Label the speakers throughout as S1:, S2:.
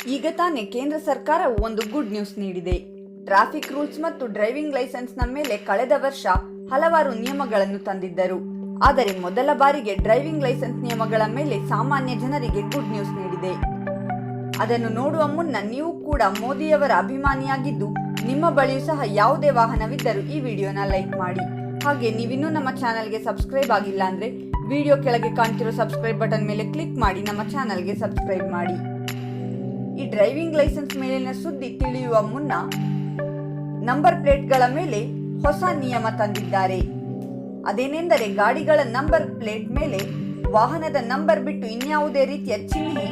S1: ಈಗ ತಾನೇ ಕೇಂದ್ರ ಸರ್ಕಾರವು ಒಂದು ಗುಡ್ ನ್ಯೂಸ್ ನೀಡಿದೆ. ಟ್ರಾಫಿಕ್ ರೂಲ್ಸ್ ಮತ್ತು ಡ್ರೈವಿಂಗ್ ಲೈಸೆನ್ಸ್ನ ಮೇಲೆ ಕಳೆದ ವರ್ಷ ಹಲವಾರು ನಿಯಮಗಳನ್ನು ತಂದಿದ್ದರು. ಆದರೆ ಮೊದಲ ಬಾರಿಗೆ ಡ್ರೈವಿಂಗ್ ಲೈಸೆನ್ಸ್ ನಿಯಮಗಳ ಮೇಲೆ ಸಾಮಾನ್ಯ ಜನರಿಗೆ ಗುಡ್ ನ್ಯೂಸ್ ನೀಡಿದೆ. ಅದನ್ನು ನೋಡುವ ಮುನ್ನ ನೀವು ಕೂಡ ಮೋದಿಯವರ ಅಭಿಮಾನಿಯಾಗಿದ್ದು ನಿಮ್ಮ ಬಳಿಯೂ ಸಹ ಯಾವುದೇ ವಾಹನವಿದ್ದರೂ ಈ ವಿಡಿಯೋನ ಲೈಕ್ ಮಾಡಿ. ಹಾಗೆ ನೀವಿನ್ನೂ ನಮ್ಮ ಚಾನೆಲ್ಗೆ ಸಬ್ಸ್ಕ್ರೈಬ್ ಆಗಿಲ್ಲ ಅಂದ್ರೆ ವಿಡಿಯೋ ಕೆಳಗೆ ಕಾಣ್ತಿರೋ ಸಬ್ಸ್ಕ್ರೈಬ್ ಬಟನ್ ಮೇಲೆ ಕ್ಲಿಕ್ ಮಾಡಿ ನಮ್ಮ ಚಾನೆಲ್ಗೆ ಸಬ್ಸ್ಕ್ರೈಬ್ ಮಾಡಿ. ಈ ಡ್ರೈವಿಂಗ್ ಲೈಸೆನ್ಸ್ ಮೇಲಿನ ಸುದ್ದಿ ತಿಳಿಯುವ ಮುನ್ನ ನಂಬರ್ ಪ್ಲೇಟ್ಗಳ ಮೇಲೆ ಹೊಸ ನಿಯಮ ತಂದಿದ್ದಾರೆ. ಅದೇನೆಂದರೆ ಗಾಡಿಗಳ ನಂಬರ್ ಪ್ಲೇಟ್ ಮೇಲೆ ವಾಹನದ ನಂಬರ್ ಬಿಟ್ಟು ಇನ್ಯಾವುದೇ ರೀತಿಯ ಚಿಹ್ನೆ,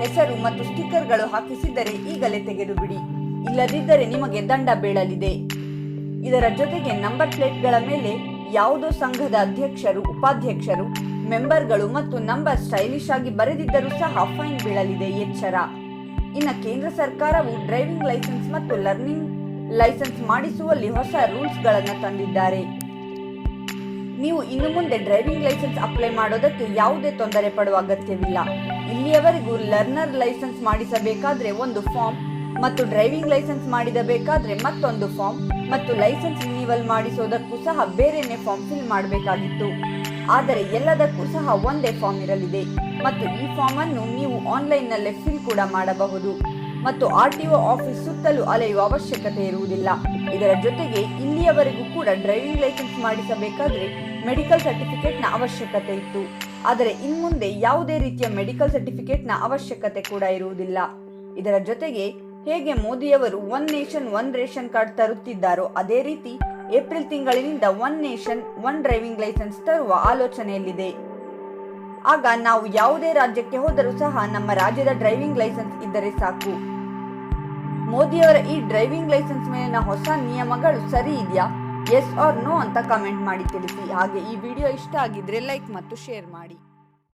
S1: ಹೆಸರು ಮತ್ತು ಸ್ಟಿಕ್ಕರ್ಗಳು ಹಾಕಿಸಿದ್ದರೆ ಈಗಲೇ ತೆಗೆದು ಬಿಡಿ, ಇಲ್ಲದಿದ್ದರೆ ನಿಮಗೆ ದಂಡ ಬೀಳಲಿದೆ. ಇದರ ಜೊತೆಗೆ ನಂಬರ್ ಪ್ಲೇಟ್ಗಳ ಮೇಲೆ ಯಾವುದೋ ಸಂಘದ ಅಧ್ಯಕ್ಷರು, ಉಪಾಧ್ಯಕ್ಷರು, ಮೆಂಬರ್ಗಳು ಮತ್ತು ನಂಬರ್ ಸ್ಟೈಲಿಶ್ ಆಗಿ ಬರೆದಿದ್ದರೂ ಸಹ ಫೈನ್ ಬೀಳಲಿದೆ. ಎಚ್ಚರ! ಇನ್ನು ಕೇಂದ್ರ ಸರ್ಕಾರವು ಡ್ರೈವಿಂಗ್ ಲೈಸೆನ್ಸ್ ಮತ್ತು ಲರ್ನಿಂಗ್ ಲೈಸೆನ್ಸ್ ಮಾಡಿಸುವಲ್ಲಿ ಹೊಸ ರೂಲ್ಸ್ ಗಳನ್ನು ತಂದಿದ್ದಾರೆ. ನೀವು ಇನ್ನು ಮುಂದೆ ಡ್ರೈವಿಂಗ್ ಲೈಸೆನ್ಸ್ ಅಪ್ಲೈ ಮಾಡೋದಕ್ಕೆ ಯಾವುದೇ ತೊಂದರೆ ಪಡುವ ಅಗತ್ಯವಿಲ್ಲ. ಇಲ್ಲಿಯವರೆಗೂ ಲರ್ನರ್ ಲೈಸೆನ್ಸ್ ಮಾಡಿಸಬೇಕಾದ್ರೆ ಒಂದು ಫಾರ್ಮ್ ಮತ್ತು ಡ್ರೈವಿಂಗ್ ಲೈಸೆನ್ಸ್ ಮಾಡಿಸಬೇಕಾದ್ರೆ ಮತ್ತೊಂದು ಫಾರ್ಮ್ ಮತ್ತು ಲೈಸೆನ್ಸ್ ರಿನಿವಲ್ ಮಾಡಿಸೋದಕ್ಕೂ ಸಹ ಬೇರೆನೆ ಫಾರ್ಮ್ ಫಿಲ್ ಮಾಡಬೇಕಾಗಿತ್ತು. ಆದರೆ ಎಲ್ಲದಕ್ಕೂ ಸಹ ಒಂದೇ ಫಾರ್ಮ್ ಇರಲಿದೆ ಮತ್ತು ಈ ಫಾರ್ಮ್ ಅನ್ನು ನೀವು ಆನ್ಲೈನ್ ನಲ್ಲೇ ಫಿಲ್ ಕೂಡ ಮಾಡಬಹುದು ಮತ್ತು RTO ಆಫೀಸ್ ಸುತ್ತಲೂ ಅಲೆಯುವ ಅವಶ್ಯಕತೆ ಇರುವುದಿಲ್ಲ. ಇದರ ಜೊತೆಗೆ ಇಲ್ಲಿಯವರೆಗೂ ಕೂಡ ಡ್ರೈವಿಂಗ್ ಲೈಸೆನ್ಸ್ ಮಾಡಿಸಬೇಕಾದ್ರೆ ಮೆಡಿಕಲ್ ಸರ್ಟಿಫಿಕೇಟ್ನ ಅವಶ್ಯಕತೆ ಇತ್ತು. ಆದರೆ ಇನ್ಮುಂದೆ ಯಾವುದೇ ರೀತಿಯ ಮೆಡಿಕಲ್ ಸರ್ಟಿಫಿಕೇಟ್ನ ಅವಶ್ಯಕತೆ ಕೂಡ ಇರುವುದಿಲ್ಲ. ಇದರ ಜೊತೆಗೆ ಹೇಗೆ ಮೋದಿಯವರು one nation one ration card ತರುತ್ತಿದ್ದಾರೋ ಅದೇ ರೀತಿ ಏಪ್ರಿಲ್ ತಿಂಗಳಿನಿಂದ one nation one driving licence ತರುವ ಆಲೋಚನೆಯಲ್ಲಿದೆ. ಆಗ ನಾವು ಯಾವುದೇ ರಾಜ್ಯಕ್ಕೆ ಹೋದರೂ ಸಹ ನಮ್ಮ ರಾಜ್ಯದ ಡ್ರೈವಿಂಗ್ ಲೈಸೆನ್ಸ್ ಇದ್ದರೆ ಸಾಕು. ಮೋದಿಯವರ ಈ ಡ್ರೈವಿಂಗ್ ಲೈಸೆನ್ಸ್ ಮೇಲಿನ ಹೊಸ ನಿಯಮಗಳು ಸರಿ ಇದೆಯಾ, ಎಸ್ ಆರ್ ನೋ ಅಂತ ಕಮೆಂಟ್ ಮಾಡಿ ತಿಳಿಸಿ. ಹಾಗೆ ಈ ವಿಡಿಯೋ ಇಷ್ಟ ಆಗಿದ್ರೆ ಲೈಕ್ ಮತ್ತು ಶೇರ್ ಮಾಡಿ.